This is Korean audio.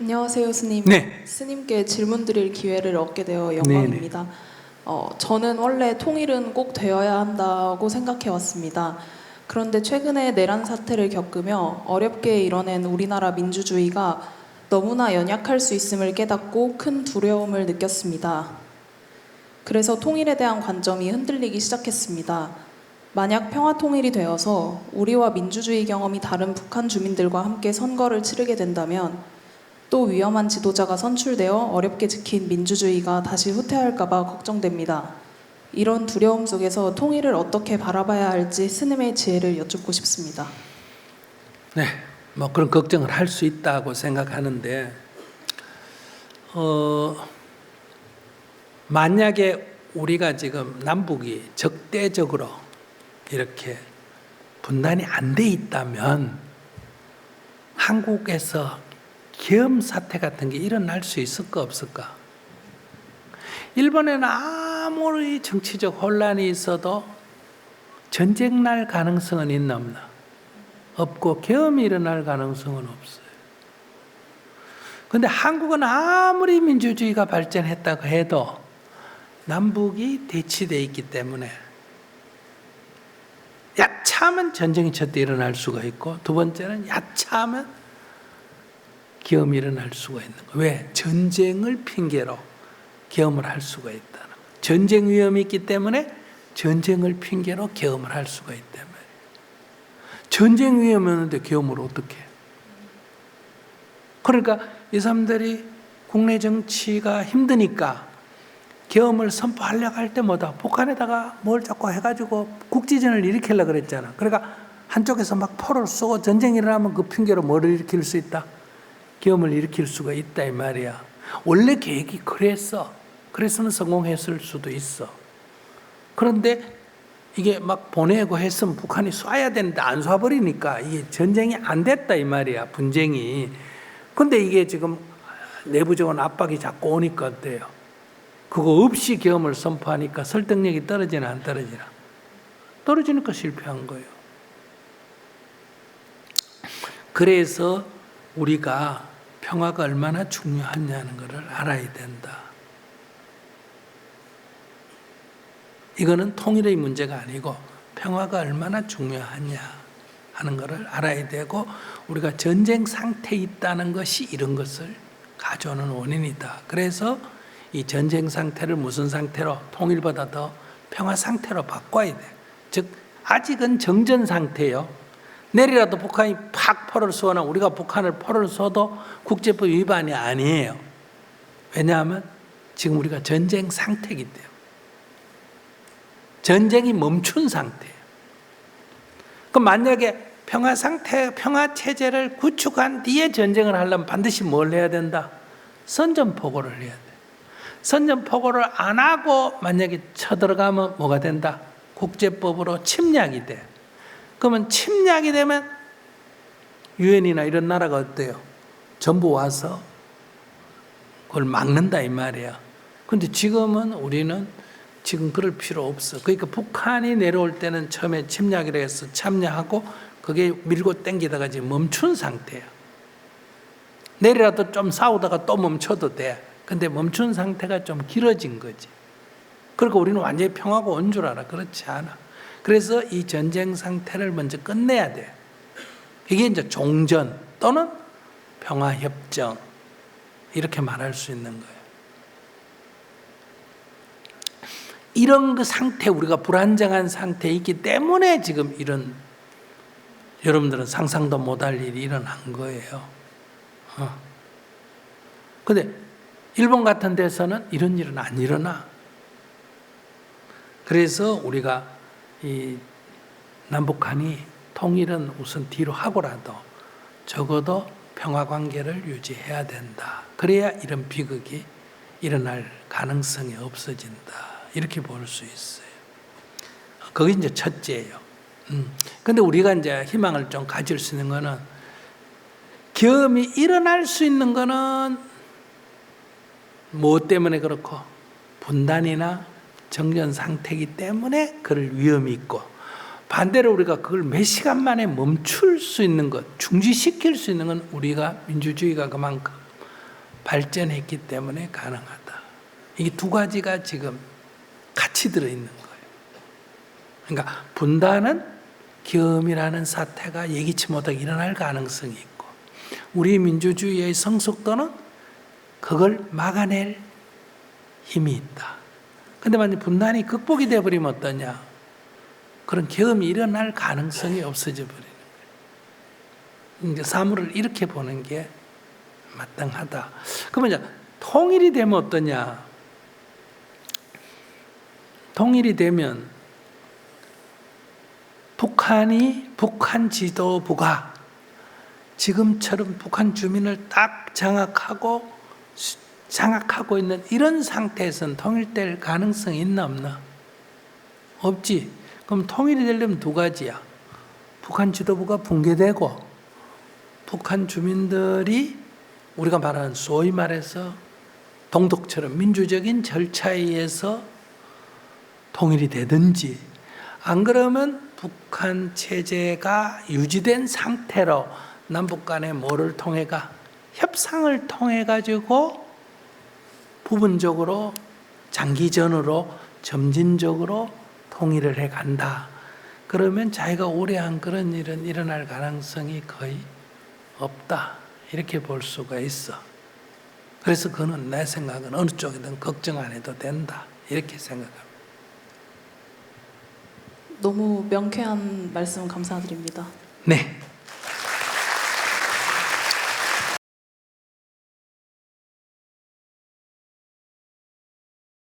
안녕하세요, 스님. 네. 스님께 질문 드릴 기회를 얻게 되어 영광입니다. 저는 원래 통일은 꼭 되어야 한다고 생각해 왔습니다. 그런데 최근에 내란 사태를 겪으며 어렵게 이뤄낸 우리나라 민주주의가 너무나 연약할 수 있음을 깨닫고 큰 두려움을 느꼈습니다. 그래서 통일에 대한 관점이 흔들리기 시작했습니다. 만약 평화 통일이 되어서 우리와 민주주의 경험이 다른 북한 주민들과 함께 선거를 치르게 된다면 또 위험한 지도자가 선출되어 어렵게 지킨 민주주의가 다시 후퇴할까봐 걱정됩니다. 이런 두려움 속에서 통일을 어떻게 바라봐야 할지 스님의 지혜를 여쭙고 싶습니다. 네, 뭐 그런 걱정을 할 수 있다고 생각하는데, 만약에 우리가 지금 남북이 적대적으로 이렇게 분단이 안 돼 있다면 한국에서 계엄 사태 같은 게 일어날 수 있을까 없을까? 일본에는 아무리 정치적 혼란이 있어도 전쟁 날 가능성은 있나 없나? 없고 계엄이 일어날 가능성은 없어요. 그런데 한국은 아무리 민주주의가 발전했다고 해도 남북이 대치되어 있기 때문에 야차하면 전쟁이 첫째 일어날 수가 있고, 두 번째는 야차하면 계엄이 일어날 수가 있는 거예요. 왜? 전쟁을 핑계로 계엄을 할 수가 있다는 거예요. 전쟁 위험이 있기 때문에 전쟁을 핑계로 계엄을 할 수가 있단 말이에요. 전쟁 위험이 없는데 계엄을 어떻게 해요? 그러니까 이 사람들이 국내 정치가 힘드니까 계엄을 선포하려고 할 때마다 북한에다가 뭘 자꾸 해가지고 국지전을 일으키려고 그랬잖아. 그러니까 한쪽에서 막 포를 쏘고 전쟁이 일어나면 그 핑계로 뭐를 일으킬 수 있다? 계엄을 일으킬 수가 있다 이 말이야. 원래 계획이 그랬어. 그랬으면 성공했을 수도 있어. 그런데 이게 막 보내고 했으면 북한이 쏴야 되는데 안 쏴버리니까 이게 전쟁이 안 됐다 이 말이야. 분쟁이. 근데 이게 지금 내부적인 압박이 자꾸 오니까 어때요? 그거 없이 계엄을 선포하니까 설득력이 떨어지나 안 떨어지나? 떨어지니까 실패한 거예요. 그래서 우리가 평화가 얼마나 중요하냐는 것을 알아야 된다. 이거는 통일의 문제가 아니고 평화가 얼마나 중요하냐 하는 것을 알아야 되고, 우리가 전쟁 상태에 있다는 것이 이런 것을 가져오는 원인이다. 그래서 이 전쟁 상태를 무슨 상태로, 통일보다 더 평화 상태로 바꿔야 돼. 즉 아직은 정전 상태예요. 내일이라도 북한이 팍 포를 쏘거나 우리가 북한을 포를 쏘도 국제법 위반이 아니에요. 왜냐하면 지금 우리가 전쟁 상태이기 때문에. 전쟁이 멈춘 상태예요. 그럼 만약에 평화 상태, 평화 체제를 구축한 뒤에 전쟁을 하려면 반드시 뭘 해야 된다? 선전포고를 해야 돼. 선전포고를 안 하고 만약에 쳐들어가면 뭐가 된다? 국제법으로 침략이 돼. 그러면 침략이 되면 유엔이나 이런 나라가 어때요? 전부 와서 그걸 막는다 이 말이야. 그런데 지금은 우리는 지금 그럴 필요 없어. 그러니까 북한이 내려올 때는 처음에 침략이라 해서 참여하고 그게 밀고 당기다가 지금 멈춘 상태야. 내일이라도 좀 싸우다가 또 멈춰도 돼. 근데 멈춘 상태가 좀 길어진 거지. 그러니까 우리는 완전히 평화가 온 줄 알아. 그렇지 않아. 그래서 이 전쟁 상태를 먼저 끝내야 돼. 이게 이제 종전 또는 평화협정 이렇게 말할 수 있는 거예요. 이런 그 상태, 우리가 불안정한 상태에 있기 때문에 지금 이런 여러분들은 상상도 못할 일이 일어난 거예요. 근데 일본 같은 데서는 이런 일은 안 일어나. 그래서 우리가 이 남북한이 통일은 우선 뒤로 하고라도 적어도 평화 관계를 유지해야 된다. 그래야 이런 비극이 일어날 가능성이 없어진다. 이렇게 볼 수 있어요. 그게 이제 첫째예요. 근데 우리가 이제 희망을 좀 가질 수 있는 거는, 계엄이 일어날 수 있는 거는 뭐 때문에 그렇고, 분단이나 정전 상태이기 때문에 그럴 위험이 있고, 반대로 우리가 그걸 몇 시간 만에 멈출 수 있는 것, 중지시킬 수 있는 건 우리가 민주주의가 그만큼 발전했기 때문에 가능하다. 이게 두 가지가 지금 같이 들어있는 거예요. 그러니까 분단은 계엄이라는 사태가 예기치 못하게 일어날 가능성이 있고, 우리 민주주의의 성숙도는 그걸 막아낼 힘이 있다. 근데 만약 분단이 극복이 되어버리면 어떠냐? 그런 계엄이 일어날 가능성이 없어져 버리는 거예요. 이제 사물을 이렇게 보는 게 마땅하다. 그러면 이제 통일이 되면 어떠냐? 통일이 되면 북한 지도부가 지금처럼 북한 주민을 딱 장악하고 있는 이런 상태에서는 통일될 가능성이 있나 없나? 없지. 그럼 통일이 되려면 두 가지야. 북한 지도부가 붕괴되고 북한 주민들이 우리가 말하는 소위 말해서 동독처럼 민주적인 절차에 의해서 통일이 되든지, 안 그러면 북한 체제가 유지된 상태로 남북 간의 뭐를 통해가 협상을 통해 가지고 부분적으로 장기전으로 점진적으로 통일을 해 간다. 그러면 자기가 오래 한 그런 일은 일어날 가능성이 거의 없다. 이렇게 볼 수가 있어. 그래서 그는 내 생각은 어느 쪽이든 걱정 안 해도 된다. 이렇게 생각합니다. 너무 명쾌한 말씀 감사드립니다. 네.